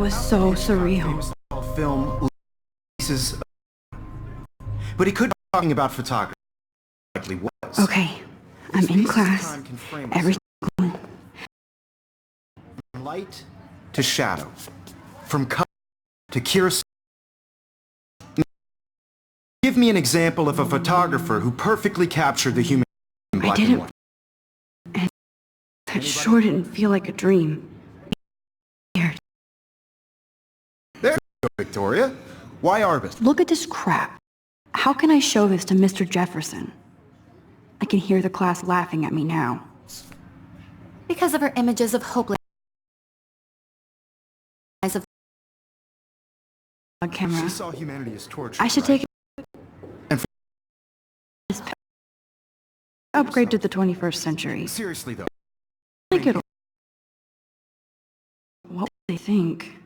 was so surreal. Film pieces, but he could be talking about photography. Likely was. Okay, I'm in class. Everything. From light to shadow, from color to chiaroscuro. Give me an example of a photographer who perfectly captured the human in black and white. And that sure didn't feel like a dream. There you go, Victoria. Why arbiter? Look at this crap. How can I show this to Mr. Jefferson? I can hear the class laughing at me now. Because of her images of hopeless eyes of camera. She saw humanity as torture. I should take And upgrade to the 21st century. seriously though. I think it'll. What would they think?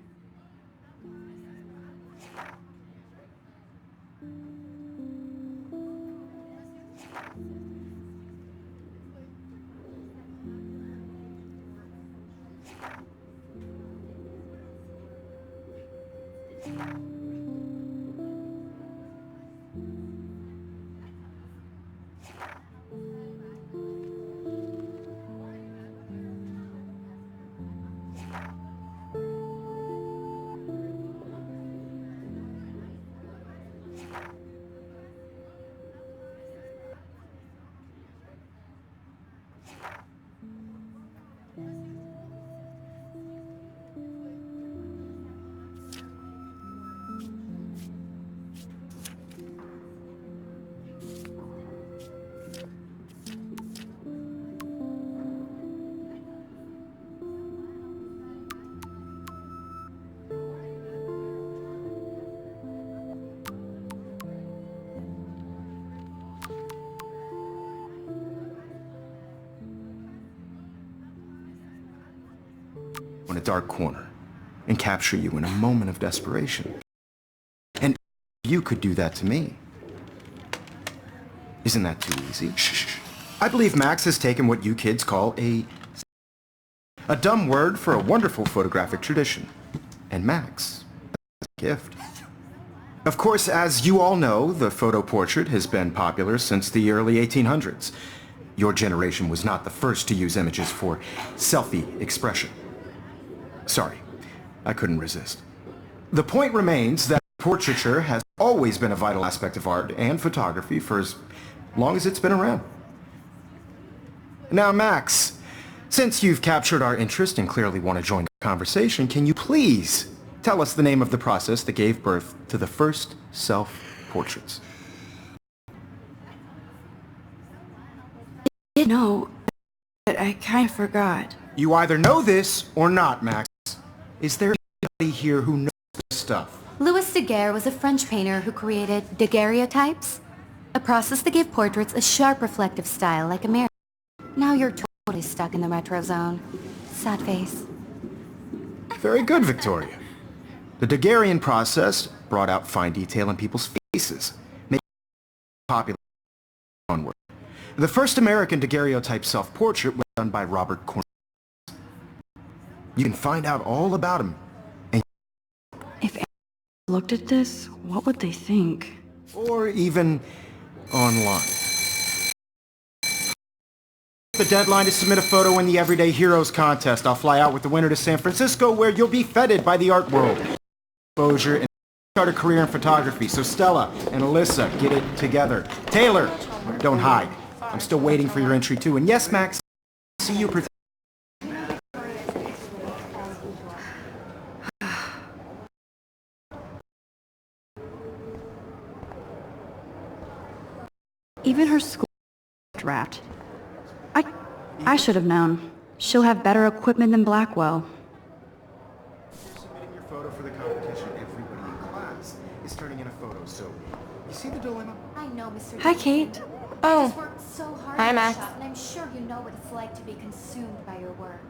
In a dark corner and capture you in a moment of desperation. And you could do that to me. Isn't that too easy? Shh. I believe Max has taken what you kids call a dumb word for a wonderful photographic tradition. And Max, that's a gift. Of course, as you all know, the photo portrait has been popular since the early 1800s. Your generation was not the first to use images for selfie expression. Sorry, I couldn't resist. The point remains that portraiture has always been a vital aspect of art and photography for as long as it's been around. Now, Max, since you've captured our interest and clearly want to join the conversation, can you please tell us the name of the process that gave birth to the first self-portraits? I didn't know, but I kind of forgot. You either know this or not, Max. Is there anybody here who knows this stuff? Louis Daguerre was a French painter who created daguerreotypes, a process that gave portraits a sharp reflective style like a mirror. Now you're totally stuck in the retro zone. Sad face. Very good, Victoria. The Daguerrean process brought out fine detail in people's faces, making it popular onward. The first American daguerreotype self-portrait was done by Robert Cornwell. You can find out all about him. And If anyone looked at this, what would they think? or even online. The deadline to submit a photo in the Everyday Heroes contest. I'll fly out with the winner to San Francisco, where you'll be feted by the art world. Exposure and start a career in photography. So Stella and Alyssa, get it together. Taylor, don't hide. I'm still waiting for your entry too. And yes, Max, see you. Even her school wrapped. I should have known. She'll have better equipment than Blackwell. Submitting your photo for the competition. Everybody in class is turning in a photo. So, you see the dilemma? I know, Mr. Hi, Kate. Oh, worked so hard hi, on Max. this shot, and I'm sure you know what it's like to be consumed by your work.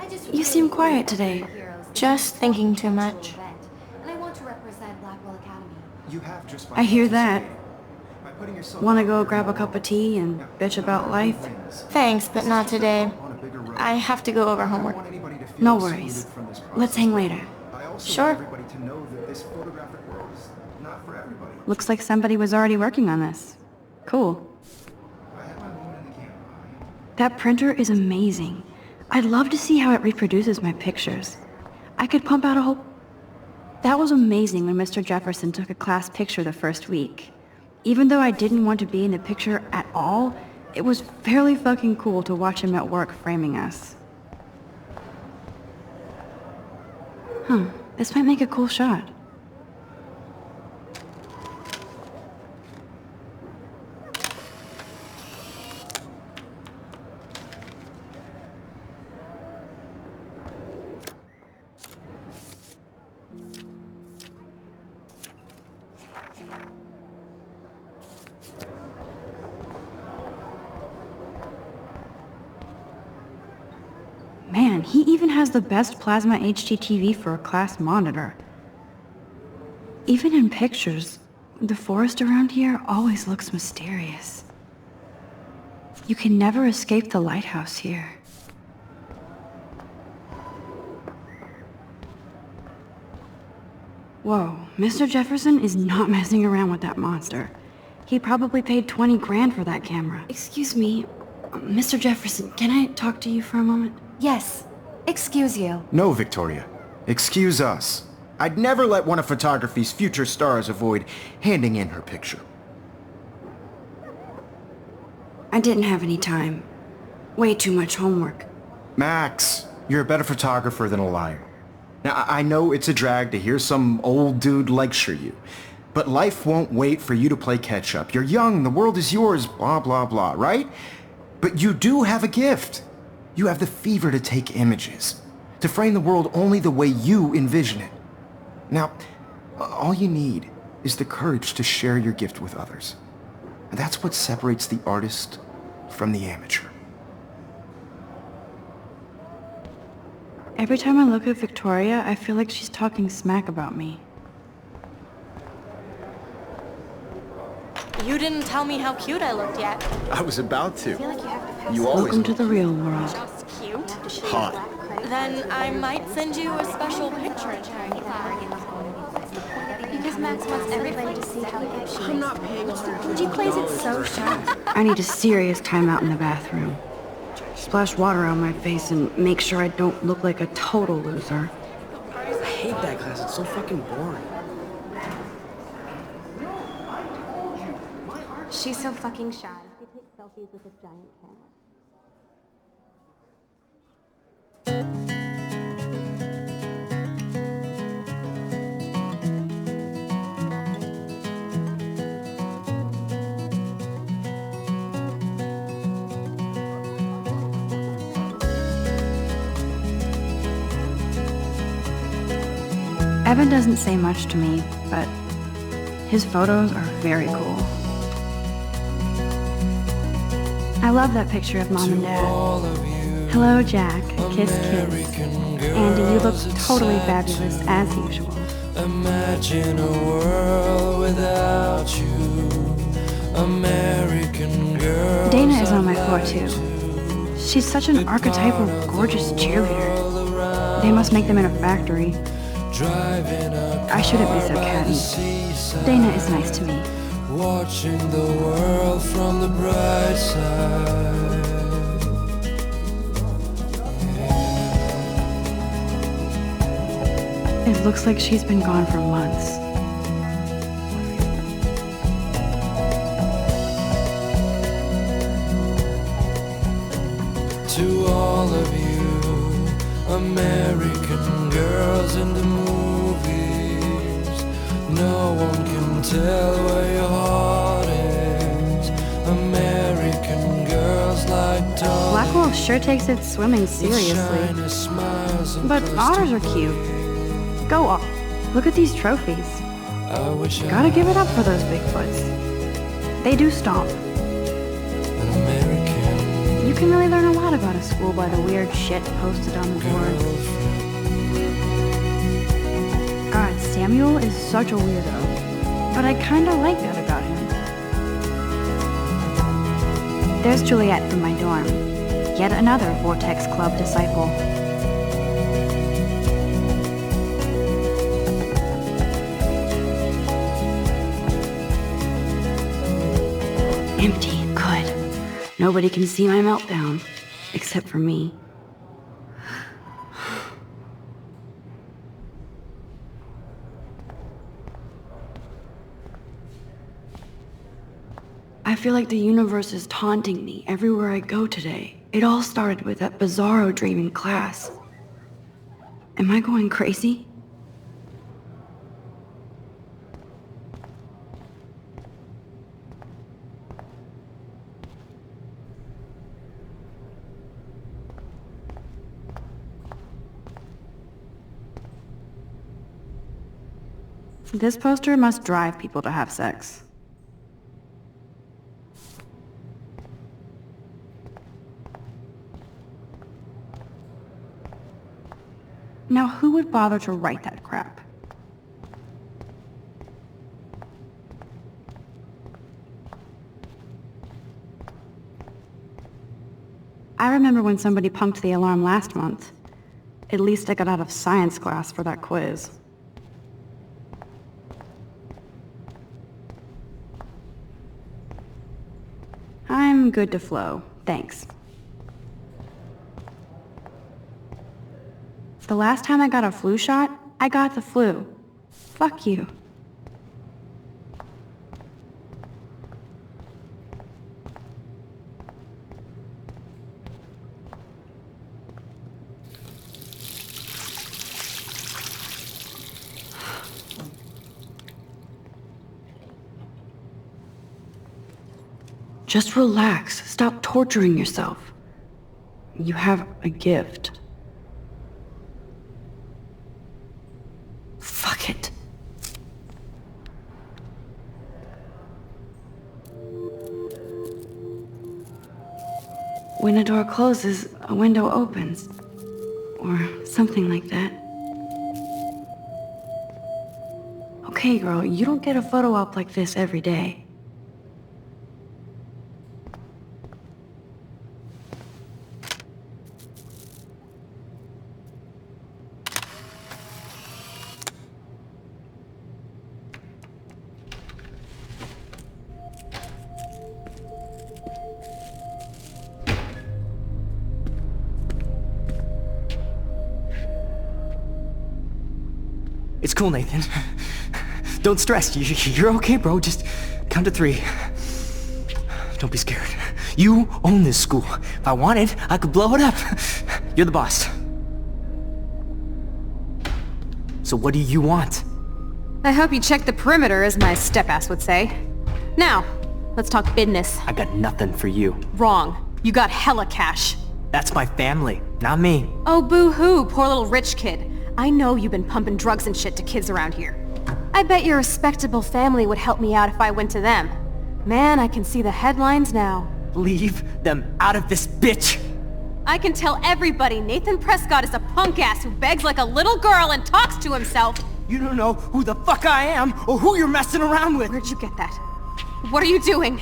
I just You seem quiet today. Just thinking too much. And I want to represent Blackwell Academy. You have just I hear that. By putting yourself Want to go grab a cup of tea and bitch about life? Thanks, but not today. I have to go over homework. No worries. Let's hang later. also Sure. want everybody to know that this photographic world is not for everybody. Looks like somebody was already working on this. Cool. I have my moment in the camera. That printer is amazing. I'd love to see how it reproduces my pictures. I could pump out a whole... That was amazing when Mr. Jefferson took a class picture the first week. Even though I didn't want to be in the picture at all, it was fairly fucking cool to watch him at work framing us. This might make a cool shot. Man, he even has the best plasma HDTV for a class monitor. Even in pictures, the forest around here always looks mysterious. You can never escape the lighthouse here. Whoa, Mr. Jefferson is not messing around with that monster. He probably paid 20 grand for that camera. Excuse me, Mr. Jefferson, can I talk to you for a moment? Yes. Excuse you. No, Victoria. Excuse us. I'd never let one of photography's future stars avoid handing in her picture. I didn't have any time. Way too much homework. Max, you're a better photographer than a liar. Now, I know it's a drag to hear some old dude lecture you, but life won't wait for you to play catch-up. You're young, the world is yours, blah, blah, blah, right? But you do have a gift. You have the fever to take images, to frame the world only the way you envision it. Now, all you need is the courage to share your gift with others. And that's what separates the artist from the amateur. Every time I look at Victoria, I feel like she's talking smack about me. You didn't tell me how cute I looked yet. I was about to. Feel like you have to pass. You always Welcome to the real world. Just cute. hot. Then I might send you a special picture. Because Max wants everybody to see how hip she is. I'm not paying attention. She plays it so sharp. I need a serious timeout in the bathroom. Splash water on my face and make sure I don't look like a total loser. I hate that class. It's so fucking boring. She's so fucking shy. She takes selfies with this giant camera. Evan doesn't say much to me, but his photos are very cool. I love that picture of Mom and Dad. Hello, Jack. Kiss, kiss. Andy, you look totally fabulous, as usual. Imagine a world without you, American girl. Dana is on my floor, too. She's such an archetypal, gorgeous cheerleader. They must make them in a factory. I shouldn't be so catty. Dana is nice to me. Watching the world from the bright side. It looks like she's been gone for months. To all of you, American girls in the movies, no one can tell where your heart is. American girls like dogs. Blackwell sure takes its swimming seriously. But otters are cute. Go off. Look at these trophies. Gotta give it up for those Bigfoots. They do stomp. You can really learn a lot about a school by the weird shit posted on the board. God, Samuel is such a weirdo. But I kinda like that about him. There's Juliet from my dorm. Yet another Vortex Club disciple. empty. Good. Nobody can see my meltdown. Except for me. I feel like the universe is taunting me everywhere I go today. It all started with that bizarro dream in class. Am I going crazy? This poster must drive people to have sex. Now, who would bother to write that crap? I remember when somebody punked the alarm last month. At least I got out of science class for that quiz. I'm good to flow, thanks. The last time I got a flu shot, I got the flu. Fuck you. Just relax. Stop torturing yourself. You have a gift. Fuck it. When a door closes, a window opens. Or something like that. Okay, girl, you don't get a photo op like this every day. It's cool, Nathan. Don't stress. You're okay, bro. Just count to 3. Don't be scared. You own this school. If I wanted, I could blow it up. You're the boss. So what do you want? I hope you checked the perimeter, as my step-ass would say. Now, let's talk business. I got nothing for you. Wrong. You got hella cash. That's my family, not me. Oh, boo-hoo, poor little rich kid. I know you've been pumping drugs and shit to kids around here. I bet your respectable family would help me out if I went to them. Man, I can see the headlines now. Leave them out of this bitch! I can tell everybody Nathan Prescott is a punk-ass who begs like a little girl and talks to himself. You don't know who the fuck I am or who you're messing around with. Where'd you get that? What are you doing?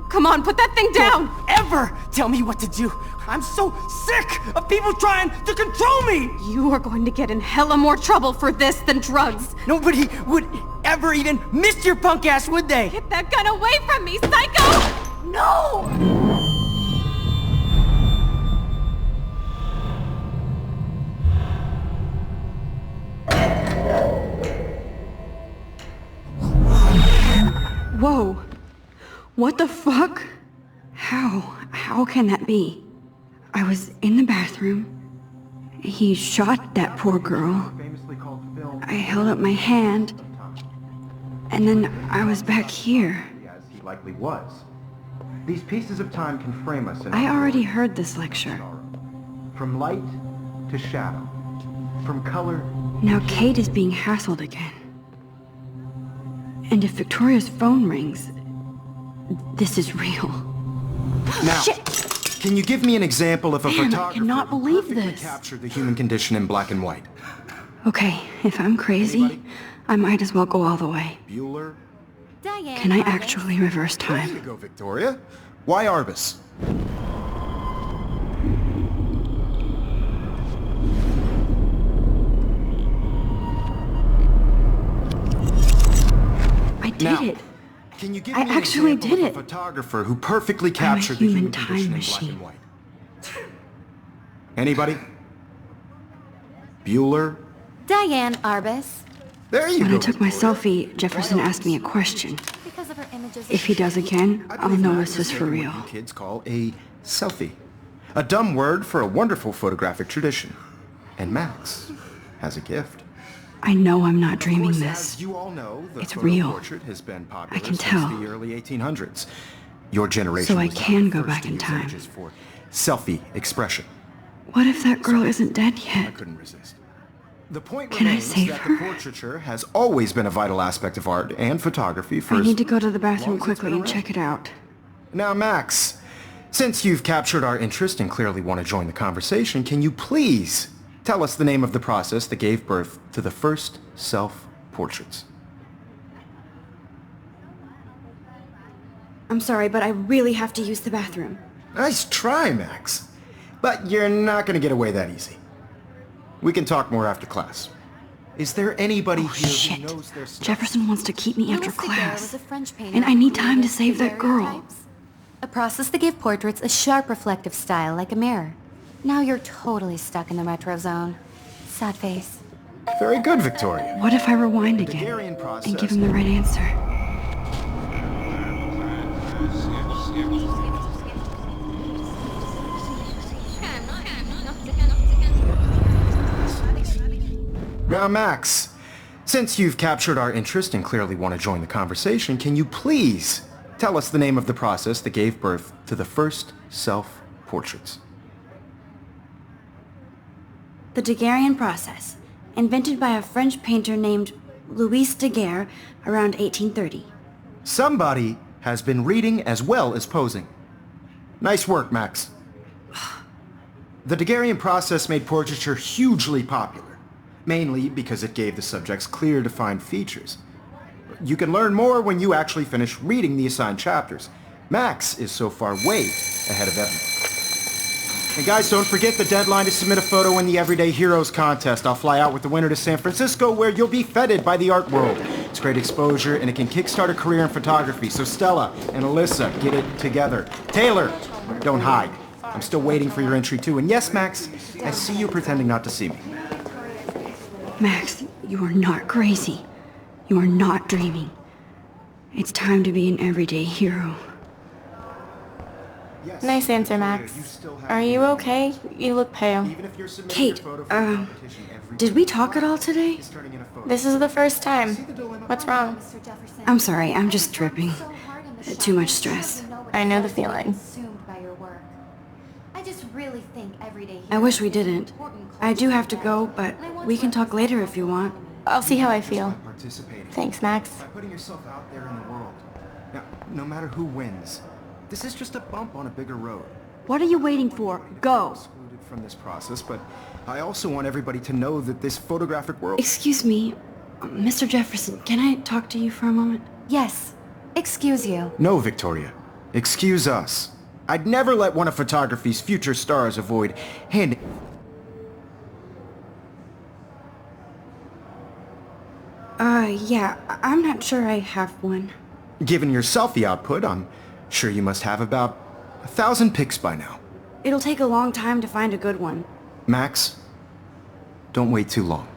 Come on, put that thing down! Don't ever tell me what to do! I'm so sick of people trying to control me! You are going to get in hella more trouble for this than drugs. Nobody would ever even miss your punk ass, would they? Get that gun away from me, psycho! No! Whoa. What the fuck? How can that be? I was in the bathroom. He shot that poor girl. I held up my hand. And then I was back here. As he likely was. These pieces of time can frame us in I our already world. heard this lecture. From light to shadow. From color. Now Kate is being hassled again. And if Victoria's phone rings, this is real. Now, Shit! Can you give me an example of a Damn, I photographer cannot who believe perfectly this. captured the human condition in black and white? Okay, if I'm crazy, Anybody? I might as well go all the way. Bueller? Diane, Can I Arbus. actually reverse There you time? go, Victoria. Why Arbus? I did Now, it. Can you give I me an actually example did of a it. photographer who perfectly captured the human human time condition in machine. black and white? Anybody? Bueller? Diane Arbus. There you When go. I took my Victoria. selfie, Jefferson asked me a question. Because of her images. If he does again, I I'll believe know Max this is has for taken real. what you kids call a selfie. A dumb word for a wonderful photographic tradition. And Max has a gift. I know I'm not Of dreaming course, this. as you all know, the It's photo real. portrait has been popular I can since tell. the early 1800s. Your generation So I was not can the go first back to in use time. images for selfie expression. What if that girl isn't dead I yet? couldn't resist. The point Can I remains save that her? the portraiture has always been a vital aspect of art and photography for I as need to go to the long bathroom as it's quickly been and around. check it out. Now, Max, since you've captured our interest and clearly want to join the conversation, can you please tell us the name of the process that gave birth to the first self-portraits? I'm sorry, but I really have to use the bathroom. Nice try, Max. But you're not going to get away that easy. We can talk more after class. Is there anybody Oh, here shit. who knows their stuff? Jefferson wants to keep me after Louis Daguerre class. was a French painter And I who need time to created save that girl. daguerreotypes, a process that gave portraits a sharp reflective style like a mirror. Now you're totally stuck in the retro zone. Sad face. Very good, Victoria. What if I rewind again Daguerrean process. and give him the right answer? Now, Max, since you've captured our interest and clearly want to join the conversation, can you please tell us the name of the process that gave birth to the first self-portraits? The Daguerrean process, invented by a French painter named Louis Daguerre around 1830. Somebody has been reading as well as posing. Nice work, Max. The Daguerrean process made portraiture hugely popular, mainly because it gave the subjects clear, defined features. You can learn more when you actually finish reading the assigned chapters. Max is so far way ahead of everyone. And guys, don't forget the deadline to submit a photo in the Everyday Heroes contest. I'll fly out with the winner to San Francisco, where you'll be feted by the art world. It's great exposure, and it can kickstart a career in photography. So Stella and Alyssa, get it together. Taylor, don't hide. I'm still waiting for your entry too. And yes, Max, I see you pretending not to see me. Max, you are not crazy. You are not dreaming. It's time to be an everyday hero. Yes, Nice answer, Victoria, Max. you still have Are the you lead. okay? You look pale. Even if you're submitting Kate, your photo for the competition every did we talk at all today? it's turning in a photo. This is the first time. What's wrong? Mr. Jefferson. I'm sorry, I'm just dripping. So hard in the Too shop, much you stress. don't even what I know the it's like to be feeling. Consumed by your work. I just really think everyday I wish we heroes is an didn't. important I do have to cultural go, event, but and I want we to can talk represent later if you want. I'll see how I feel. Participating. Thanks, Max. By putting yourself out there in the world. Now, no matter who wins, this is just a bump on a bigger road. What are you waiting for? Go! Excluded from this process, but I also want everybody to know that this photographic world... Excuse me, Mr. Jefferson, can I talk to you for a moment? Yes. Excuse you. No, Victoria. Excuse us. I'd never let one of photography's future stars avoid handing... Yeah, I'm not sure I have one. Given your selfie output, I'm sure you must have about 1,000 pics by now. It'll take a long time to find a good one. Max, don't wait too long.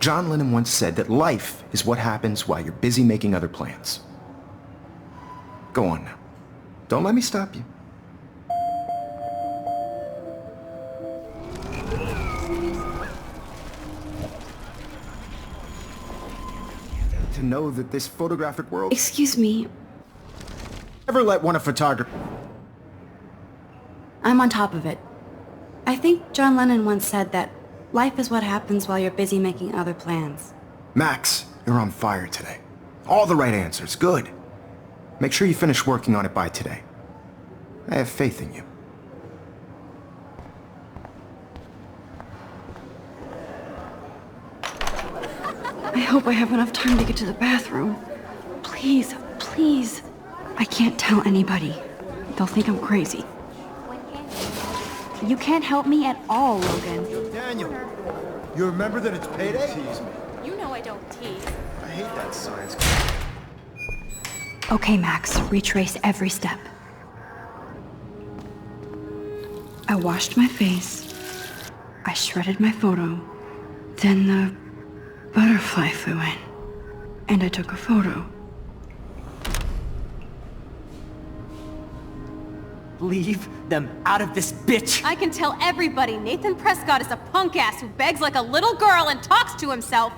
John Lennon once said that life is what happens while you're busy making other plans. Go on now. Don't let me stop you. To know that this photographic world... Excuse me, Never let one of photography... I'm on top of it. I think John Lennon once said that life is what happens while you're busy making other plans. Max, you're on fire today. All the right answers. Good. Make sure you finish working on it by today. I have faith in you. I hope I have enough time to get to the bathroom. Please, please. I can't tell anybody. They'll think I'm crazy. You can't help me at all, Logan. Daniel, you remember that it's payday? You know I don't tease. I hate that science class. Okay, Max, retrace every step. I washed my face. I shredded my photo. Then the butterfly flew in. And I took a photo. Leave them out of this bitch! I can tell everybody Nathan Prescott is a punk ass who begs like a little girl and talks to himself.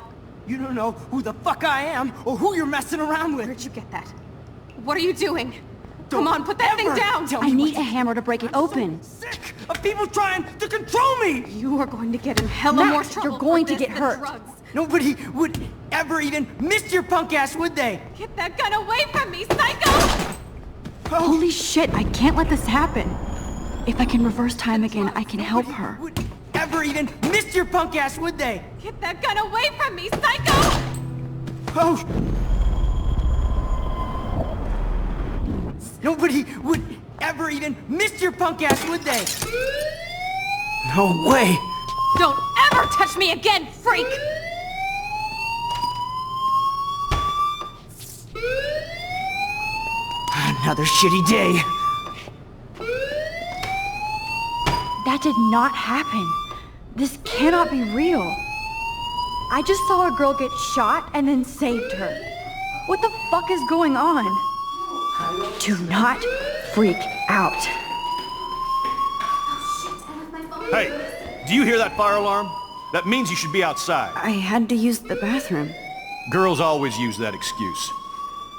You don't know who the fuck I am or who you're messing around with. Where'd you get that? What are you doing? Come on, put that thing down! I need a hammer to break it open. Sick of people trying to control me! You are going to get in hella Max, more trouble you're going for to this get than hurt. drugs. Nobody would ever even miss your punk ass, would they? Get that gun away from me, psycho! Holy shit, I can't let this happen. If I can reverse time again, I can help her. Would ever even miss your punk ass, would they? Get that gun away from me, psycho! Oh! Nobody would ever even miss your punk ass, would they? No way! Don't ever touch me again, freak! Another shitty day. That did not happen. This cannot be real. I just saw a girl get shot and then saved her. What the fuck is going on? Do not freak out. Hey, do you hear that fire alarm? That means you should be outside. I had to use the bathroom. Girls always use that excuse.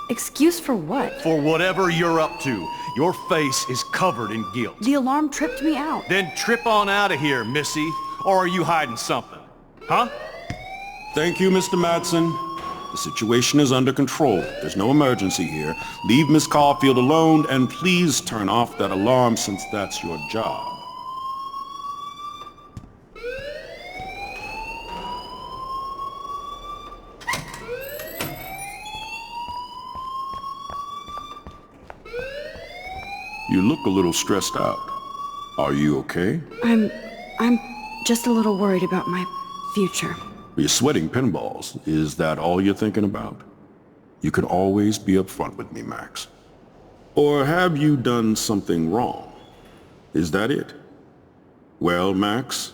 Excuse for what? For whatever you're up to, your face is covered in guilt. The alarm tripped me out. Then trip on out of here, missy. Or are you hiding something? Huh? Thank you, Mr. Madsen. The situation is under control. There's no emergency here. Leave Miss Caulfield alone, and please turn off that alarm since that's your job. You look a little stressed out. Are you okay? I'm just a little worried about my future. You're sweating pinballs. Is that all you're thinking about? You can always be upfront with me, Max. Or have you done something wrong? Is that it? Well, Max,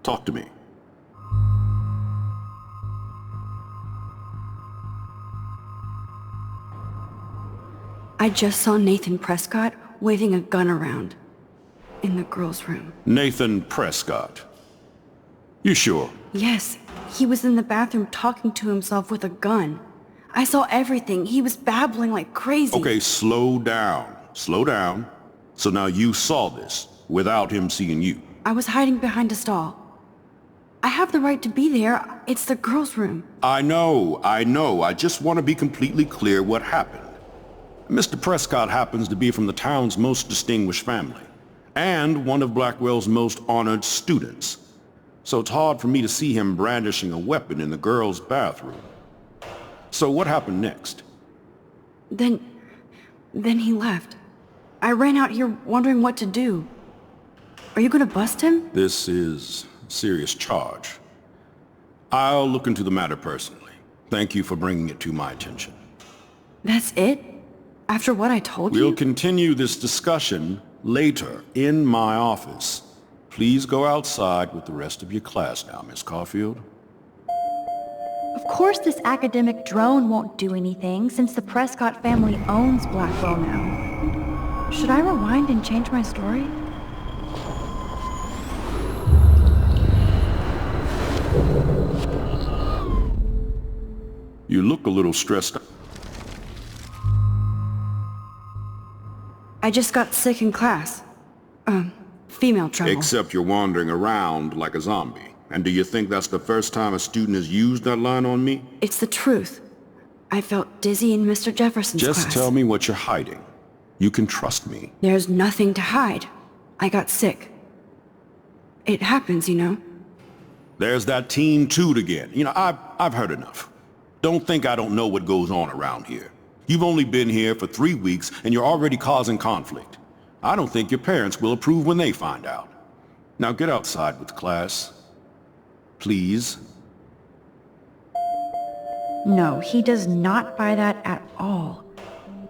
talk to me. I just saw Nathan Prescott waving a gun around in the girls' room. Nathan Prescott. You sure? Yes, he was in the bathroom talking to himself with a gun. I saw everything. He was babbling like crazy. Okay, slow down. Slow down. So now you saw this without him seeing you. I was hiding behind a stall. I have the right to be there. It's the girls' room. I know. I just want to be completely clear what happened. Mr. Prescott happens to be from the town's most distinguished family, and one of Blackwell's most honored students. So it's hard for me to see him brandishing a weapon in the girls' bathroom. So what happened next? Then he left. I ran out here wondering what to do. Are you gonna bust him? This is a serious charge. I'll look into the matter personally. Thank you for bringing it to my attention. That's it? After what I told you? We'll continue this discussion later in my office. Please go outside with the rest of your class now, Miss Caulfield. Of course this academic drone won't do anything since the Prescott family owns Blackwell now. Should I rewind and change my story? You look a little stressed out. I just got sick in class. Female trouble. Except you're wandering around like a zombie. And do you think that's the first time a student has used that line on me? It's the truth. I felt dizzy in Mr. Jefferson's class. Just tell me what you're hiding. You can trust me. There's nothing to hide. I got sick. It happens, you know. There's that teen toot again. You know, I've heard enough. Don't think I don't know what goes on around here. You've only been here for 3 weeks and you're already causing conflict. I don't think your parents will approve when they find out. Now get outside with class. Please. No, he does not buy that at all.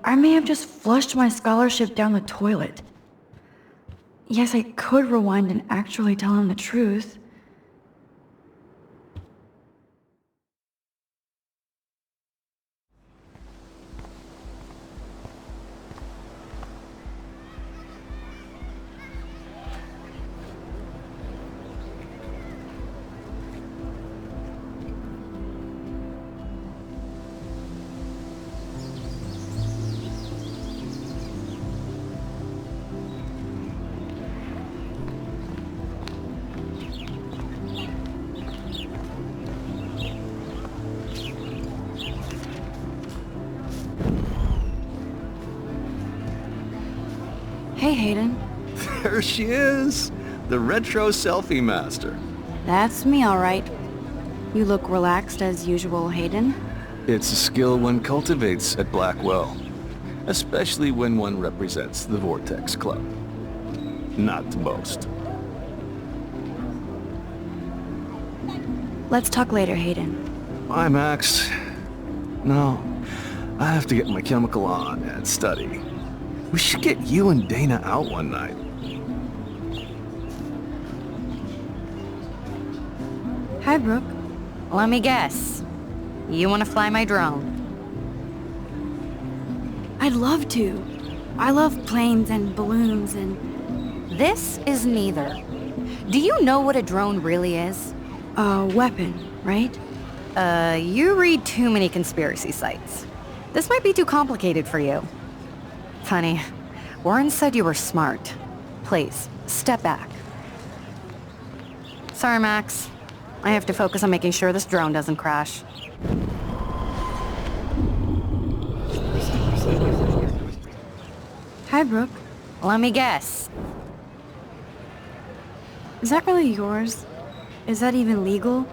I may have just flushed my scholarship down the toilet. Yes, I could rewind and actually tell him the truth. Hey, Hayden. There she is, the retro selfie master. That's me, all right. You look relaxed as usual, Hayden. It's a skill one cultivates at Blackwell, especially when one represents the Vortex Club. Not to boast. Let's talk later, Hayden. Bye, Max. No, I have to get my chemical on and study. We should get you and Dana out one night. Hi, Brooke. Let me guess. You want to fly my drone? I'd love to. I love planes and balloons and... This is neither. Do you know what a drone really is? A weapon, right? You read too many conspiracy sites. This might be too complicated for you. Funny. Warren said you were smart. Please, step back. Sorry, Max. I have to focus on making sure this drone doesn't crash. Hi, Brooke. Let me guess. Is that really yours? Is that even legal?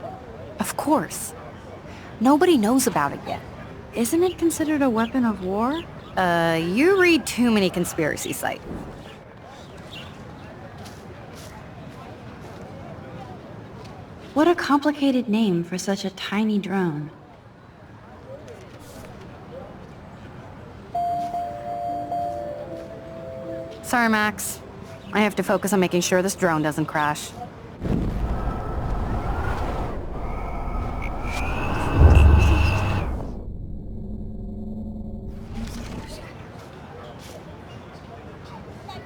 Of course. Nobody knows about it yet. Isn't it considered a weapon of war? You read too many conspiracy sites. What a complicated name for such a tiny drone. Sorry, Max. I have to focus on making sure this drone doesn't crash.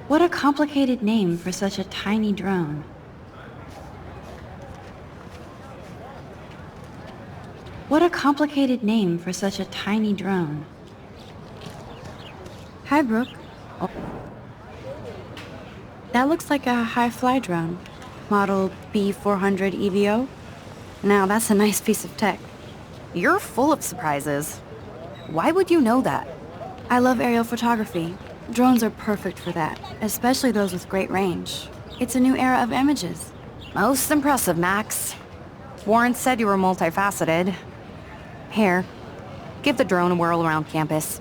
What a complicated name for such a tiny drone. What a complicated name for such a tiny drone. Hi, Brooke. That looks like a high-fly drone. Model B400 EVO. Now, that's a nice piece of tech. You're full of surprises. Why would you know that? I love aerial photography. Drones are perfect for that, especially those with great range. It's a new era of images. Most impressive, Max. Warren said you were multifaceted. Here, give the drone a whirl around campus.